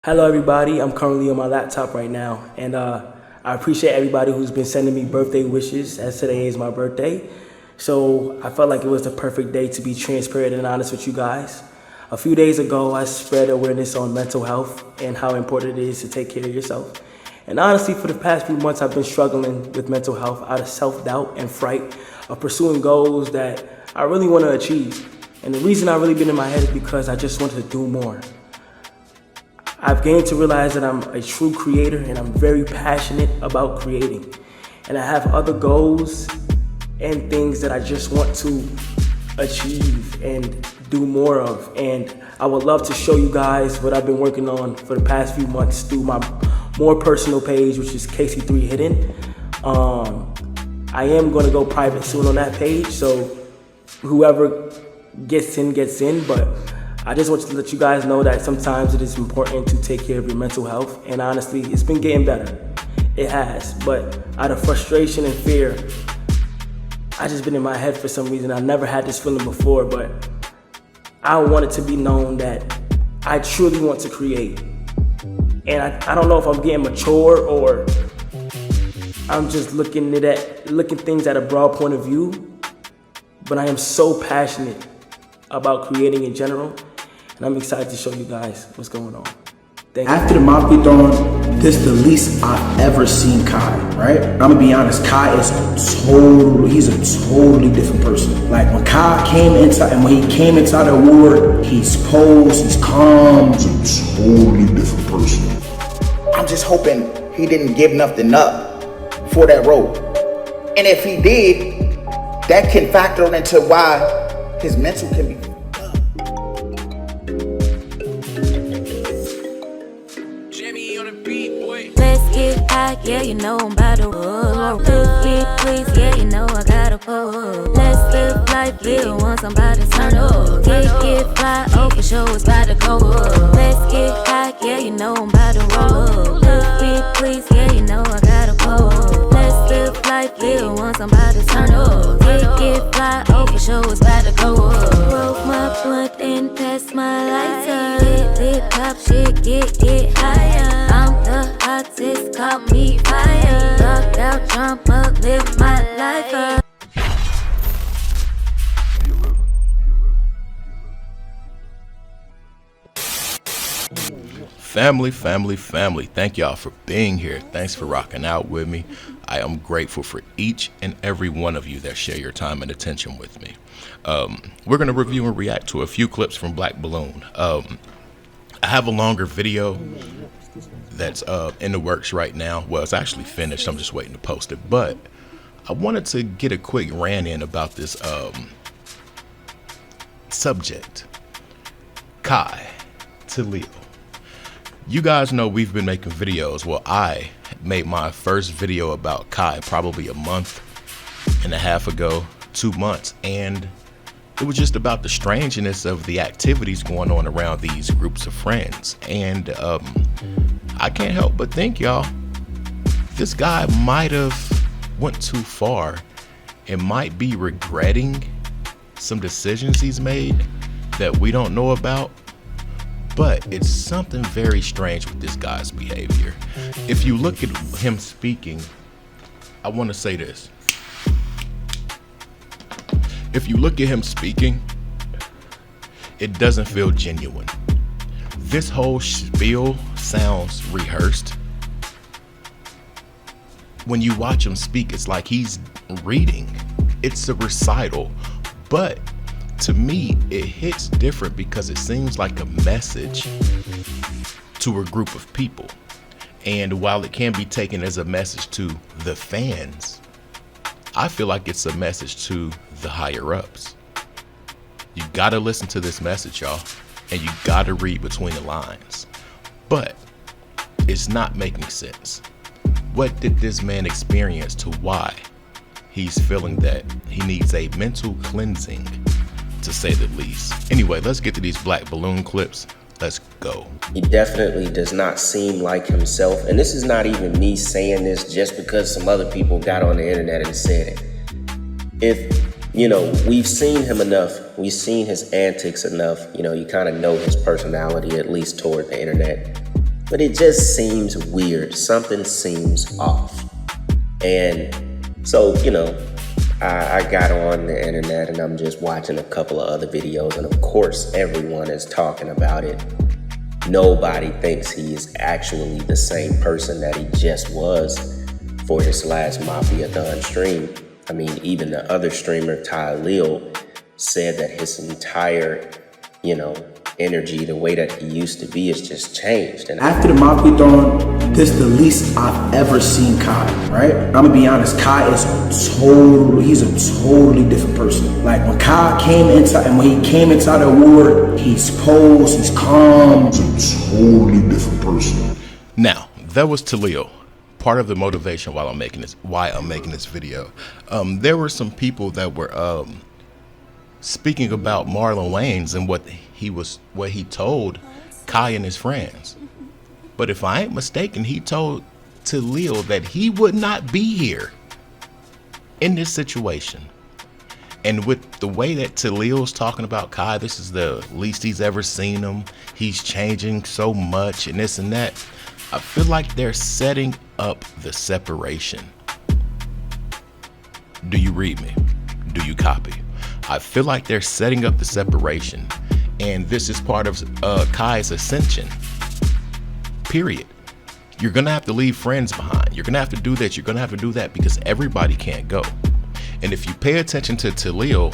Hello everybody, I'm currently on my laptop right now, and I appreciate everybody who's been sending me birthday wishes, as today is my birthday. So I felt like it was the perfect day to be transparent and honest with you guys. A few days ago, I spread awareness on mental health and how important it is to take care of yourself. And honestly, for the past few months, I've been struggling with mental health out of self-doubt and fright of pursuing goals that I really want to achieve. And the reason I've really been in my head is because I just want to do more. I've gained to realize that I'm a true creator and I'm very passionate about creating. And I have other goals and things that I just want to achieve and do more of. And I would love to show you guys what I've been working on for the past few months through my more personal page, which is KC3 Hidden. I am going to go private soon on that page, so whoever gets in, but I just want to let you guys know that sometimes it is important to take care of your mental health, and honestly, it's been getting better. It has, but out of frustration and fear, I just been in my head for some reason. I never had this feeling before, but I want it to be known that I truly want to create. And I don't know if I'm getting mature or I'm just looking things at a broad point of view, but I am so passionate about creating in general. And I'm excited to show you guys what's going on. Thank you. After the Mafia Throne, this is the least I've ever seen Kai, right? I'm gonna be honest, Kai is he's a totally different person. Like when he came inside the award, he's posed, he's calm. He's a totally different person. I'm just hoping he didn't give nothing up for that role. And if he did, that can factor into why his mental can be. Let's get high, yeah, you know I'm about to roll. Let's get please, yeah, you know I gotta pull. Let's live life, live once, I'm about to turn up. Get fly, oh for sure, it's about to go up. Let's get high, yeah, you know I'm about to roll. Let's get please, yeah, you know I gotta pull. Let's live life, live once, I'm about to turn up. Get fly, oh for sure, it's about to go up. Roll my blunt and pass my lighter. Lit pop shit, get higher. I'm the hottest, call me fire. Rock out, jump up, live my life up. Family, thank y'all for being here. Thanks for rocking out with me. I am grateful for each and every one of you that share your time and attention with me. We're going to review and react to a few clips from Black Balloon. I have a longer video that's in the works right now. Well, it's actually finished. I'm just waiting to post it. But I wanted to get a quick rant in about this subject. Kai Cenat. You guys know we've been making videos. Well, I made my first video about Kai probably a month and a half ago, 2 months. And it was just about the strangeness of the activities going on around these groups of friends. And I can't help but think, y'all, this guy might have went too far and might be regretting some decisions he's made that we don't know about. But it's something very strange with this guy's behavior. If you look at him speaking, I want to say this. If you look at him speaking, it doesn't feel genuine. This whole spiel sounds rehearsed. When you watch him speak, it's like he's reading. It's a recital. But to me, it hits different because it seems like a message to a group of people. And while it can be taken as a message to the fans, I feel like it's a message to the higher ups. You gotta listen to this message, y'all, and you gotta read between the lines. But it's not making sense. What did this man experience to why he's feeling that he needs a mental cleansing, to say the least? Anyway, let's get to these Black Balloon clips. Let's go. He definitely does not seem like himself. And this is not even me saying this just because some other people got on the internet and said it. If, we've seen him enough, we've seen his antics enough, you kind of know his personality, at least toward the internet. but it just seems weird. Something seems off. And so, I got on the internet and I'm just watching a couple of other videos, and of course everyone is talking about it. Nobody thinks he is actually the same person that he just was for his last Mafia-thon stream. I mean, even the other streamer, Ty Lil, said that his entire, energy, the way that he used to be, has just changed. And after the Mafia-thon, this the least I've ever seen Kai, right? I'm gonna be honest, Kai is he's a totally different person. Like when he came into the award, he's posed, he's calm. He's a totally different person. Now, that was Talil. Part of the motivation why I'm making this video. There were some people that were speaking about Marlon Wayans and what he told Kai and his friends. But if I ain't mistaken, he told Talil that he would not be here in this situation. And with the way that Talil's talking about Kai, this is the least he's ever seen him. He's changing so much and this and that. I feel like they're setting up the separation. Do you read me? Do you copy? I feel like they're setting up the separation, and this is part of Kai's ascension. Period. You're gonna have to leave friends behind. You're gonna have to do this. You're gonna have to do that because everybody can't go. And if you pay attention to Talil,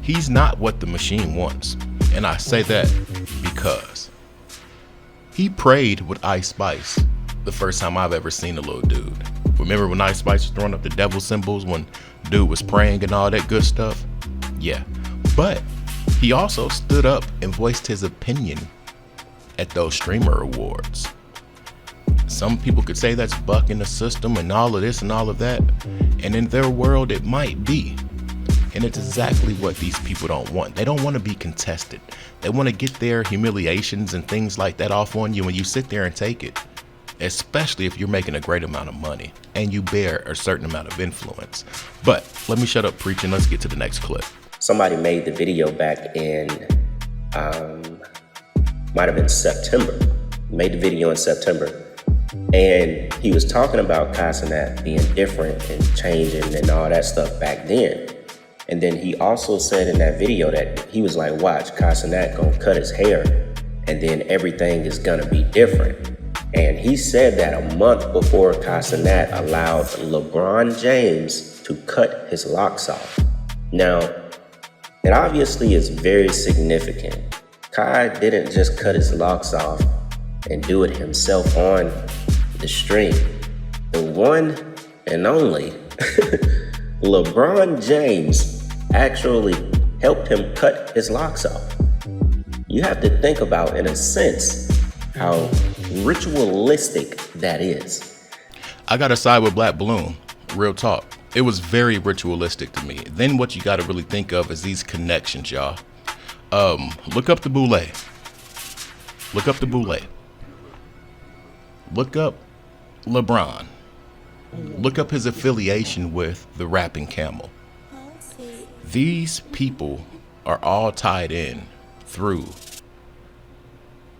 he's not what the machine wants. And I say that because he prayed with Ice Spice the first time I've ever seen a little dude. Remember when Ice Spice was throwing up the devil symbols when dude was praying and all that good stuff? Yeah. But he also stood up and voiced his opinion at those streamer awards. Some people could say that's bucking the system and all of this and all of that. And in their world, it might be. And it's exactly what these people don't want. They don't want to be contested. They want to get their humiliations and things like that off on you when you sit there and take it. Especially if you're making a great amount of money and you bear a certain amount of influence. But let me shut up preaching. Let's get to the next clip. Somebody made the video back in, might have been September. Made the video in September. And he was talking about Kai Cenat being different and changing and all that stuff back then. And then he also said in that video that he was like, watch, Kai Cenat gonna cut his hair and then everything is gonna be different. And he said that a month before Kai Cenat allowed LeBron James to cut his locks off. Now, it obviously is very significant. Kai didn't just cut his locks off and do it himself on the stream. The one and only LeBron James actually helped him cut his locks off. You have to think about, in a sense, how ritualistic that is. I gotta side with Black Balloon, real talk. It was very ritualistic to me. Then what you gotta really think of is these connections, y'all. Look up the Boule. Look up the Boule. Look up LeBron. Look up his affiliation with the Rapping Camel. These people are all tied in through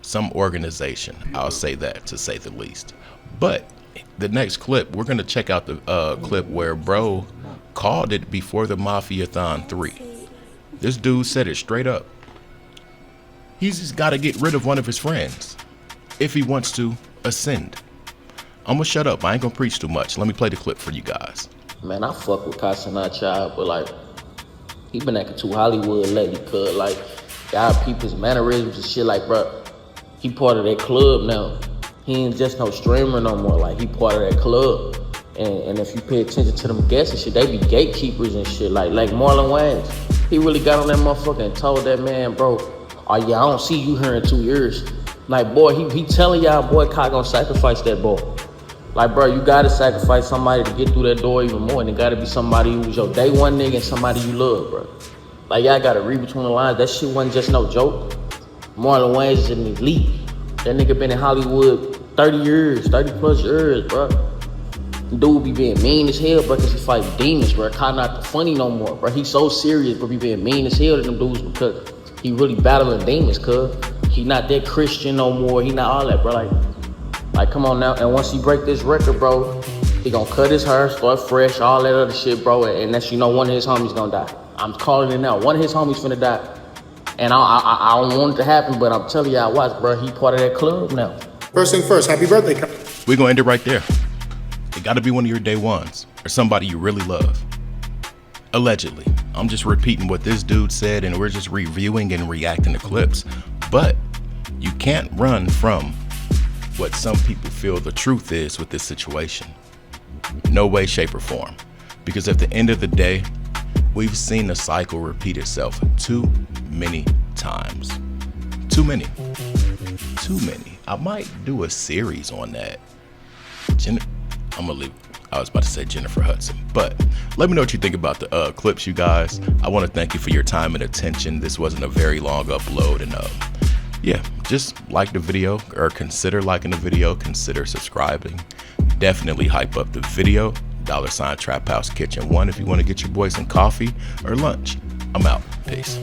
some organization. I'll say that, to say the least. But the next clip, we're gonna check out the clip where bro called it before the Mafia-thon 3. This dude said it straight up. He's just gotta get rid of one of his friends if he wants to ascend. I'm gonna shut up. I ain't gonna preach too much. Let me play the clip for you guys. Man, I fuck with Kai Cenat, child, but like, he been acting too Hollywood lately, cuz like, y'all people's mannerisms and shit, like, bro, he part of that club now. He ain't just no streamer no more, like, he part of that club. And if you pay attention to them guests and shit, they be gatekeepers and shit, like Marlon Wayans. He really got on that motherfucker and told that man, bro, oh yeah, I don't see you here in 2 years. Like, boy, he telling y'all, boy, Kai gonna sacrifice that boy. Like, bro, you gotta sacrifice somebody to get through that door even more. And it gotta be somebody who was your day one nigga and somebody you love, bro. Like, y'all gotta read between the lines. That shit wasn't just no joke. Marlon Wayans is an elite. That nigga been in Hollywood 30 plus years, bro. Dude be being mean as hell, bro, because he fight demons, bro. Kai not funny no more, bro. He so serious, bro. He being mean as hell to them dudes because he really battling demons, cuz. He not that Christian no more. He not all that, bro. Like, Like, come on now. And once he break this record, bro, he gonna cut his hair, start fresh, all that other shit, bro. And that's, you know, one of his homies gonna die. I'm calling it now. One of his homies finna die. And I don't want it to happen, but I'm telling y'all, watch, bro. He part of that club now. First thing first, happy birthday, Kai. We're gonna end it right there. It gotta be one of your day ones or somebody you really love. Allegedly. I'm just repeating what this dude said and we're just reviewing and reacting to clips. But you can't run from what some people feel the truth is with this situation. No way, shape, or form. Because at the end of the day, we've seen the cycle repeat itself too many times. Too many. I might do a series on that. I'm gonna leave. I was about to say Jennifer Hudson, but let me know what you think about the clips, you guys. I want to thank you for your time and attention. This wasn't a very long upload, and yeah, just like the video or consider liking the video, consider subscribing. Definitely hype up the video. $ Trap House Kitchen 1 if you want to get your boy some coffee or lunch. I'm out. Peace.